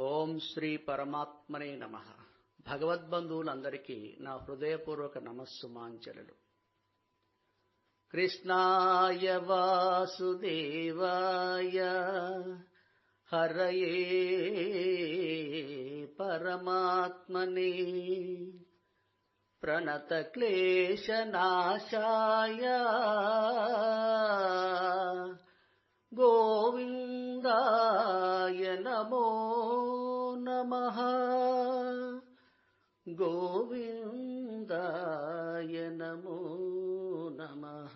ఓం శ్రీ పరమాత్మనే నమః. భగవద్బంధువులందరికీ నా హృదయపూర్వక నమస్సుమాంజలులు. కృష్ణాయ వాసుదేవాయ హరయే పరమాత్మనే ప్రణతక్లేశనాశాయ గోవిందాయ నమో నమః. గోవిందాయ నమో నమః.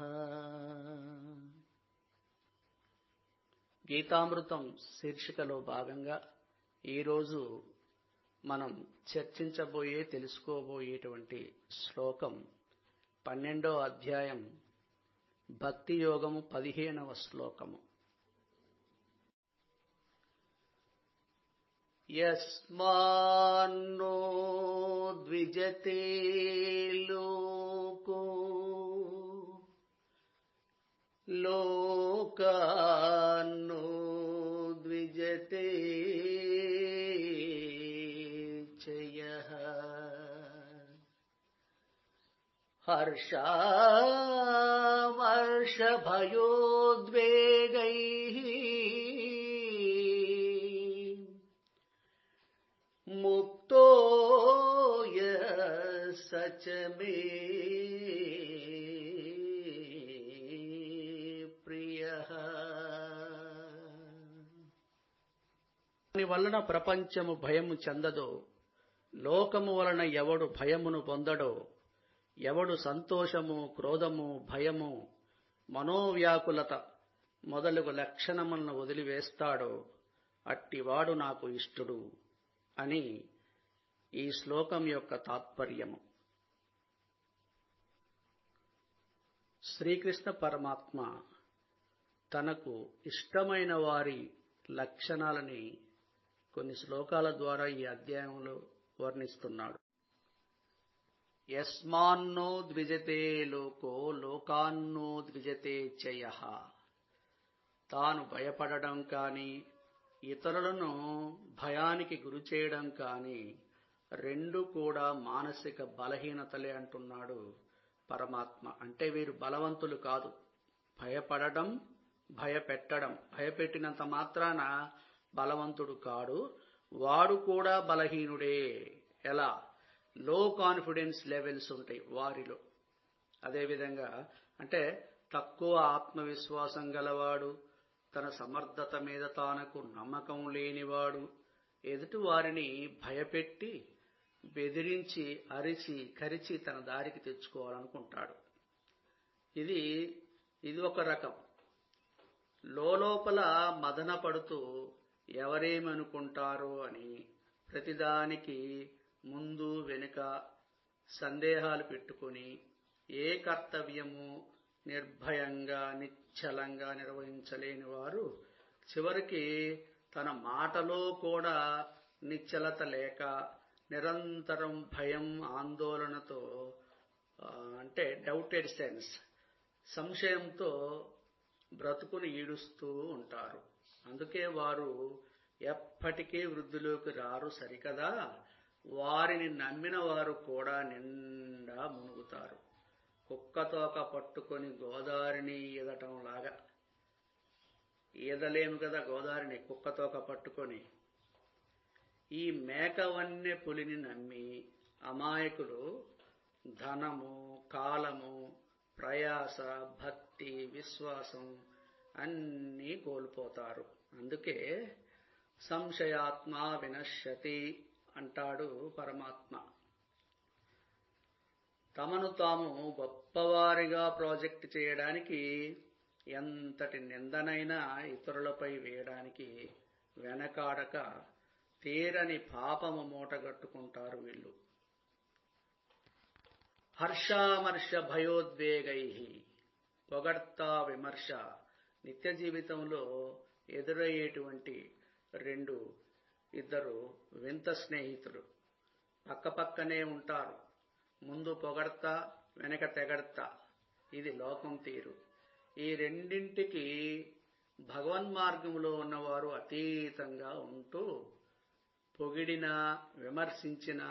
గీతామృతం శీర్షికలో భాగంగా ఈరోజు మనం తెలుసుకోబోయేటువంటి శ్లోకం 12వ అధ్యాయం భక్తి యోగము 15వ శ్లోకము. యస్మాన్నో ద్విజతే లోకో లోకాన్నో ద్విజతే చయః హర్షామర్షభయోద్వేగైః ముక్తో యః సచ మే ప్రియః. దాని వలన ప్రపంచము భయము చెందదో, లోకము వలన ఎవడు భయమును పొందడో, ఎవడు సంతోషము, క్రోధము, భయము, మనోవ్యాకులత మొదలగు లక్షణములను వదిలివేస్తాడో అట్టివాడు నాకు ఇష్టుడు అని ఈ శ్లోకం యొక్క తాత్పర్యము. శ్రీకృష్ణ పరమాత్మ తనకు ఇష్టమైన వారి లక్షణాలని కొన్ని శ్లోకాల ద్వారా ఈ అధ్యాయంలో వర్ణిస్తున్నాడు. యస్మాన్నో ద్విజతే లోకో లోకాన్నో ద్విజతే చయః. తాను భయపడడం కానీ, ఇతరులను భయానికి గురి చేయడం కానీ రెండు కూడా మానసిక బలహీనతలే అంటున్నాడు పరమాత్మ. అంటే వీరు బలవంతులు కాదు. భయపడడం, భయపెట్టడం, భయపెట్టినంత మాత్రాన బలవంతుడు కాడు, వాడు కూడా బలహీనుడే. ఎలా? లో కాన్ఫిడెన్స్ లెవెల్స్ ఉంటాయి వారిలో. అదేవిధంగా అంటే తక్కువ ఆత్మవిశ్వాసం గలవాడు, తన సమర్థత మీద తానకు నమ్మకం లేనివాడు, ఎదుటి వారిని భయపెట్టి బెదిరించి అరిచి కరిచి తన దారికి తెచ్చుకోవాలనుకుంటాడు. ఇది ఒక రకం. లోపల మదన పడుతూ ఎవరేమనుకుంటారో అని ప్రతిదానికి ముందు వెనుక సందేహాలు పెట్టుకొని ఏ కర్తవ్యము నిర్భయంగా నిశ్చలంగా నిర్వహించలేని వారు చివరికి తన మాటలో కూడా నిశ్చలత లేక నిరంతరం భయం, ఆందోళనతో, అంటే డౌటెడ్ సెన్స్, సంశయంతో బ్రతుకుని ఈడుస్తూ ఉంటారు. అందుకే వారు ఎప్పటికీ వృద్ధిలోకి రారు సరికదా, వారిని నమ్మిన వారు కూడా నిండా మునుగుతారు. కుక్కతోక పట్టుకొని గోదావరిని ఈదటం లాగా. ఈదలేము కదా గోదావరిని కుక్కతోక పట్టుకొని. ఈ మేకవన్నె పులిని నమ్మి అమాయకులు ధనము, కాలము, ప్రయాస, భక్తి, విశ్వాసం అన్నీ కోల్పోతారు. అందుకే సంశయాత్మ వినశ్యతి అంటాడు పరమాత్మ. తమను తాము గొప్పవారిగా ప్రాజెక్ట్ చేయడానికి, ఎంతటి నిందనైనా ఇతరులపై వేయడానికి వెనకాడక తీరని పాపము మూటగట్టుకుంటారు వీళ్ళు. హర్షామర్ష భయోద్వేగై, పొగడ్త, విమర్శ నిత్య జీవితంలో ఎదురయ్యేటువంటి ఇద్దరు వింత స్నేహితులు పక్కపక్కనే ఉంటారు. ముందు పొగడ్తా, వెనక తెగడ్తా. ఇది లోకం తీరు. ఈ రెండింటికి భగవన్మార్గంలో ఉన్నవారు అతీతంగా ఉంటూ పొగిడినా విమర్శించినా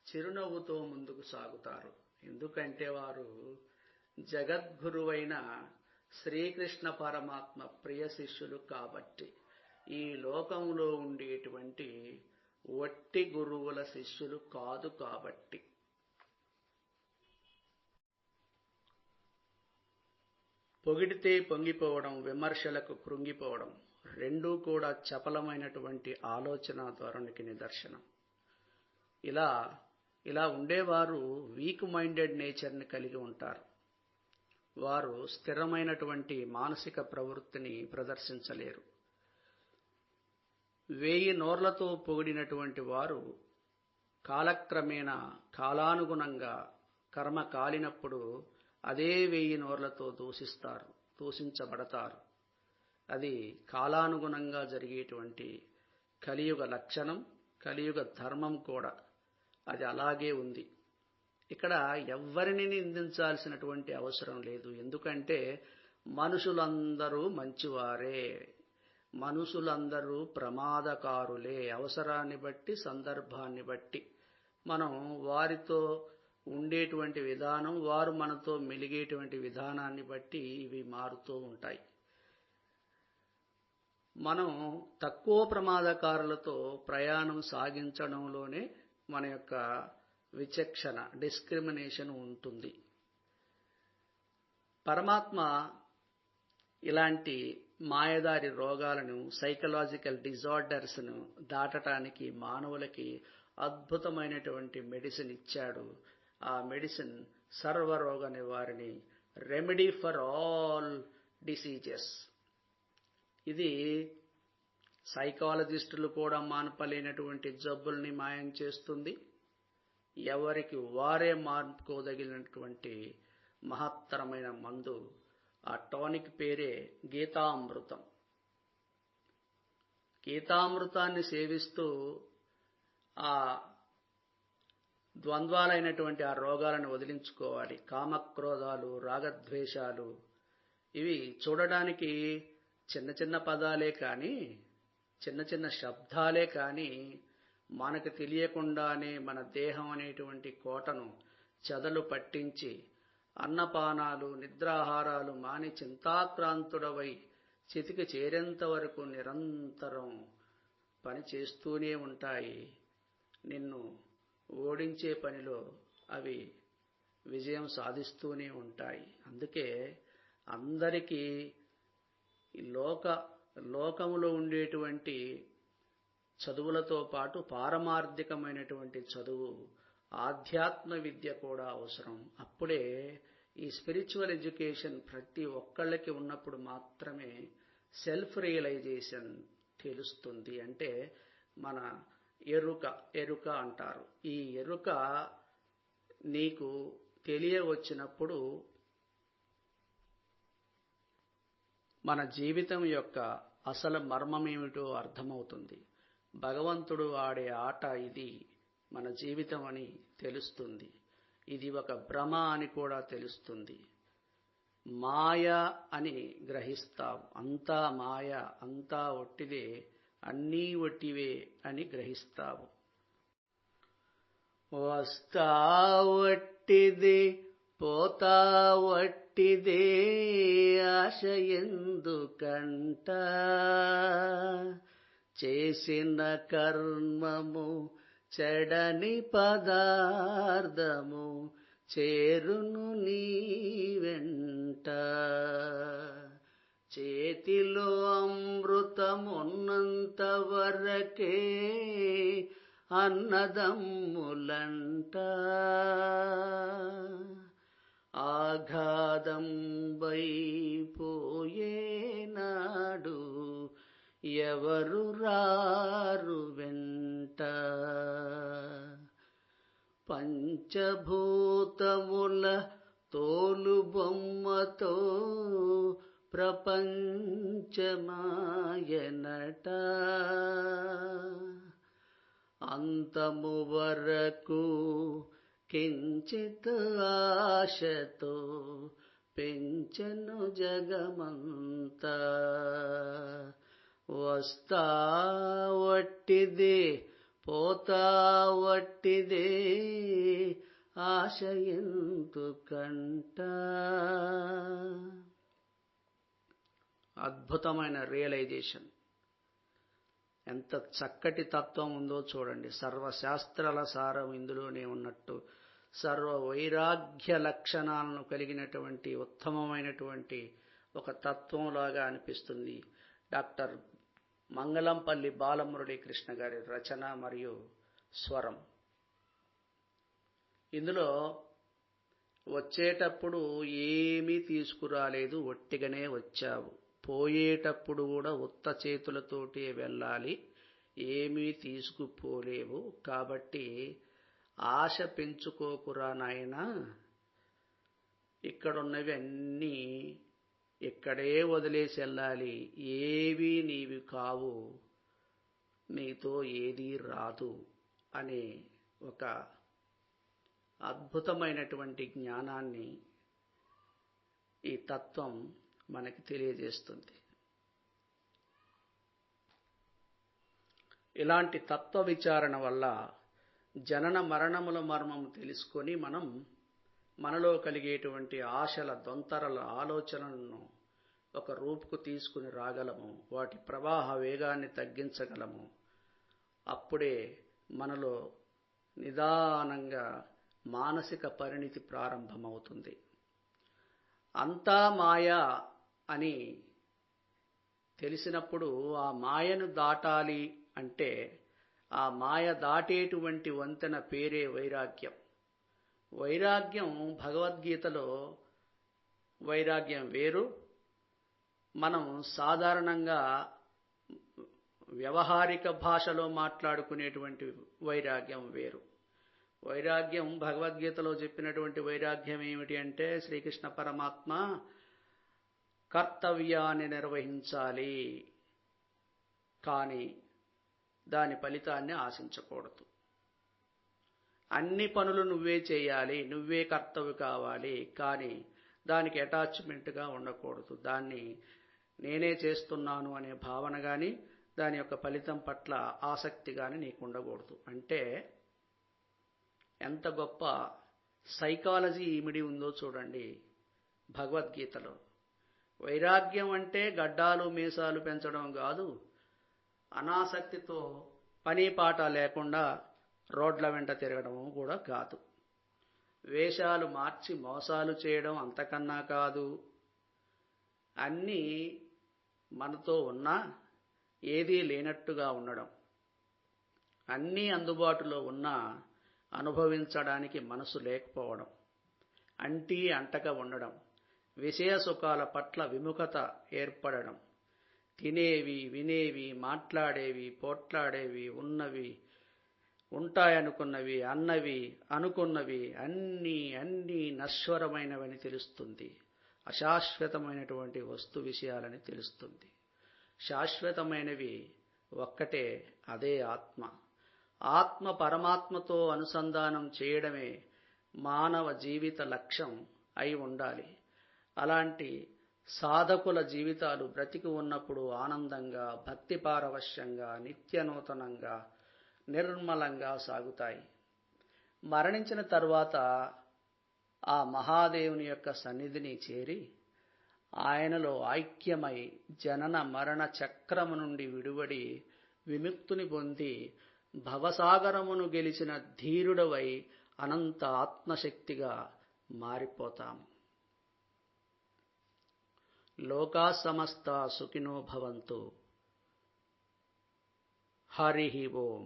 చిరునవ్వుతో ముందుకు సాగుతారు. ఎందుకంటే వారు జగద్గురువైన శ్రీకృష్ణ పరమాత్మ ప్రియ శిష్యులు కాబట్టి. ఈ లోకంలో ఉండేటువంటి వట్టి గురువుల శిష్యులు కాదు కాబట్టి. పొగిడితే పొంగిపోవడం, విమర్శలకు కృంగిపోవడం రెండూ కూడా చపలమైనటువంటి ఆలోచన ధోరణికి నిదర్శనం. ఇలా ఉండేవారు వీక్ మైండెడ్ నేచర్ని కలిగి ఉంటారు. వారు స్థిరమైనటువంటి మానసిక ప్రవృత్తిని ప్రదర్శించలేరు. 1000 నోర్లతో పొగిడినటువంటి వారు కాలక్రమేణా కాలానుగుణంగా కర్మ కాలినప్పుడు అదే 1000 నోర్లతో దూషించబడతారు. అది కాలానుగుణంగా జరిగేటువంటి కలియుగ లక్షణం, కలియుగ ధర్మం కూడా. అది అలాగే ఉంది. ఇక్కడ ఎవ్వరిని నిందించాల్సినటువంటి అవసరం లేదు. ఎందుకంటే మనుషులందరూ మంచివారే, మనుషులందరూ ప్రమాదకారులే. అవసరాన్ని బట్టి, సందర్భాన్ని బట్టి మనం వారితో ఉండేటువంటి విధానం, వారు మనతో మెలిగేటువంటి విధానాన్ని బట్టి ఇవి మారుతూ ఉంటాయి. మనం తక్కువ ప్రమాదకారులతో ప్రయాణం సాగించడంలోనే మన యొక్క విచక్షణ, డిస్క్రిమినేషన్ ఉంటుంది. పరమాత్మ ఇలాంటి మాయదారి రోగాలను, సైకలాజికల్ డిజార్డర్స్ను దాటడానికి మానవులకి అద్భుతమైనటువంటి మెడిసిన్ ఇచ్చాడు. ఆ మెడిసిన్ సర్వరోగ నివారణి, రెమెడీ ఫర్ ఆల్ డిసీజెస్. ఇది సైకాలజిస్టులు కూడా మాన్పలేనటువంటి జబ్బుల్ని మాయం చేస్తుంది. ఎవరికి వారే మార్పుకోదగినటువంటి మహత్తరమైన మందు. ఆ టానిక్ పేరే గీతామృతం. గీతామృతాన్ని సేవిస్తూ ఆ ద్వంద్వాలైనటువంటి ఆ రోగాలను వదిలించుకోవాలి. కామక్రోధాలు, రాగద్వేషాలు ఇవి చూడడానికి చిన్న చిన్న పదాలే కానీ, చిన్న చిన్న శబ్దాలే కానీ, మనకు తెలియకుండానే మన దేహం అనేటువంటి కోటను చెదలు పట్టించి అన్నపానాలు, నిద్రాహారాలు మాని చింతాక్రాంతుడవై చితికి చేరేంత వరకు నిరంతరం పని చేస్తూనే ఉంటాయి. నిన్ను ఓడించే పనిలో అవి విజయం సాధిస్తూనే ఉంటాయి. అందుకే అందరికీ ఈ లోకములో ఉండేటువంటి చదువులతో పాటు పారమార్థికమైనటువంటి చదువు, ఆధ్యాత్మ విద్య కూడా అవసరం. అప్పుడే ఈ స్పిరిచువల్ ఎడ్యుకేషన్ ప్రతి ఒక్కళ్ళకి ఉన్నప్పుడు మాత్రమే సెల్ఫ్ రియలైజేషన్ తెలుస్తుంది. అంటే మన ఎరుక అంటారు. ఈ ఎరుక నీకు తెలియవచ్చినప్పుడు మన జీవితం యొక్క అసలు మర్మమేమిటో అర్థమవుతుంది. భగవంతుడు ఆడే ఆట ఇది, మన జీవితం అని తెలుస్తుంది. ఇది ఒక భ్రమ అని కూడా తెలుస్తుంది. మాయ అని గ్రహిస్తావు. అంతా మాయ, అంతా ఒట్టిదే, అన్నీ ఒట్టివే అని గ్రహిస్తావు. వస్తా ఒట్టిదే, పోతా ఒట్టిదే, ఆశ ఎందుకంట, చేసిన కర్మము చెడని పదార్థము చేరును నీ వెంట, చేతిలో అమృతమున్నంత వరకే అన్నదమ్ములంట, ఆఘాతం వైపోయేనాడు ఎవరు రారు వెంట, పంచభూతముల తోలు బొమ్మతో ప్రపంచమాయనట, అంతము వరకు కించిత్ ఆశతో పెంచెను జగమంతా, వస్తా ఒట్టిదే, పోతా వట్టిదే ఆశ ఎందుకంట. అద్భుతమైన రియలైజేషన్. ఎంత చక్కటి తత్వం ఉందో చూడండి. సర్వశాస్త్రాల సారం ఇందులోనే ఉన్నట్టు, సర్వ వైరాగ్య లక్షణాలను కలిగినటువంటి ఉత్తమమైనటువంటి ఒక తత్వంలాగా అనిపిస్తుంది. డాక్టర్ మంగళంపల్లి బాలమురళీకృష్ణ గారి రచన మరియు స్వరం. ఇందులో వచ్చేటప్పుడు ఏమీ తీసుకురాలేదు, ఒట్టిగానే వచ్చావు. పోయేటప్పుడు కూడా ఉత్త చేతులతోటే వెళ్ళాలి, ఏమీ తీసుకుపోలేవు. కాబట్టి ఆశ పెంచుకోకురా నాయనా, ఇక్కడున్నవి అన్నీ ఇక్కడే వదిలేసి వెళ్ళాలి. ఏవీ నీవి కావు, నీతో ఏదీ రాదు అనే ఒక అద్భుతమైనటువంటి జ్ఞానాన్ని ఈ తత్వం మనకి తెలియజేస్తుంది. ఇలాంటి తత్వ విచారణ వల్ల జనన మరణముల మర్మం తెలుసుకొని మనం మనలో కలిగేటువంటి ఆశల దొంతరల ఆలోచనలను ఒక రూపుకు తీసుకుని రాగలము, వాటి ప్రవాహ వేగాన్ని తగ్గించగలము. అప్పుడే మనలో నిదానంగా మానసిక పరిణితి ప్రారంభమవుతుంది. అంతా మాయ అని తెలిసినప్పుడు ఆ మాయను దాటాలి అంటే ఆ మాయ దాటేటువంటి వంతెన పేరే వైరాగ్యం. వైరాగ్యం భగవద్గీతలో వైరాగ్యం వేరు, మనం సాధారణంగా వ్యవహారిక భాషలో మాట్లాడుకునేటువంటి వైరాగ్యం వేరు. వైరాగ్యం భగవద్గీతలో చెప్పినటువంటి వైరాగ్యం ఏమిటి అంటే, శ్రీకృష్ణ పరమాత్మ కర్తవ్యాన్ని నిర్వహించాలి, కానీ దాని ఫలితాన్ని ఆశించకూడదు. అన్ని పనులు నువ్వే చేయాలి, నువ్వే కర్తవ్య కావాలి, కానీ దానికి అటాచ్మెంట్గా ఉండకూడదు. దాన్ని నేనే చేస్తున్నాను అనే భావన కానీ, దాని యొక్క ఫలితం పట్ల ఆసక్తి కానీ నీకు ఉండకూడదు. అంటే ఎంత గొప్ప సైకాలజీ ఇమిడి ఉందో చూడండి భగవద్గీతలో. వైరాగ్యం అంటే గడ్డాలు మీసాలు పెంచడం కాదు, అనాసక్తితో పని పాట లేకుండా రోడ్ల వెంట తిరగడం కూడా కాదు, వేషాలు మార్చి మోసాలు చేయడం అంతకన్నా కాదు. అన్నీ మనతో ఉన్నా ఏదీ లేనట్టుగా ఉండడం, అన్నీ అందుబాటులో ఉన్నా అనుభవించడానికి మనసు లేకపోవడం, అంటీ అంటక ఉండడం, విషయ సుఖాల పట్ల విముఖత ఏర్పడడం, తినేవి వినేవి మాట్లాడేవి పోట్లాడేవి ఉన్నవి ఉంటాయనుకున్నవి అన్నవి అనుకున్నవి అన్నీ నశ్వరమైనవని తెలుస్తుంది. అశాశ్వతమైనటువంటి వస్తు విషయాలని తెలుస్తుంది. శాశ్వతమైనవి ఒక్కటే, అదే ఆత్మ. ఆత్మ పరమాత్మతో అనుసంధానం చేయడమే మానవ జీవిత లక్ష్యం అయి ఉండాలి. అలాంటి సాధకుల జీవితాలు బ్రతికి ఉన్నప్పుడు ఆనందంగా, భక్తి పారవశ్యంగా, నిత్యనూతనంగా, నిర్మలంగా సాగుతాయి. మరణించిన తర్వాత ఆ మహాదేవుని యొక్క సన్నిధిని చేరి ఆయనలో ఐక్యమై జనన మరణ చక్రము నుండి విడువడి విముక్తిని పొంది భవసాగరమును గెలిచిన ధీరుడవై అనంత ఆత్మశక్తిగా మారిపోతాము. లోకా సమస్తా సుఖినో భవంతు. హరి ఓం.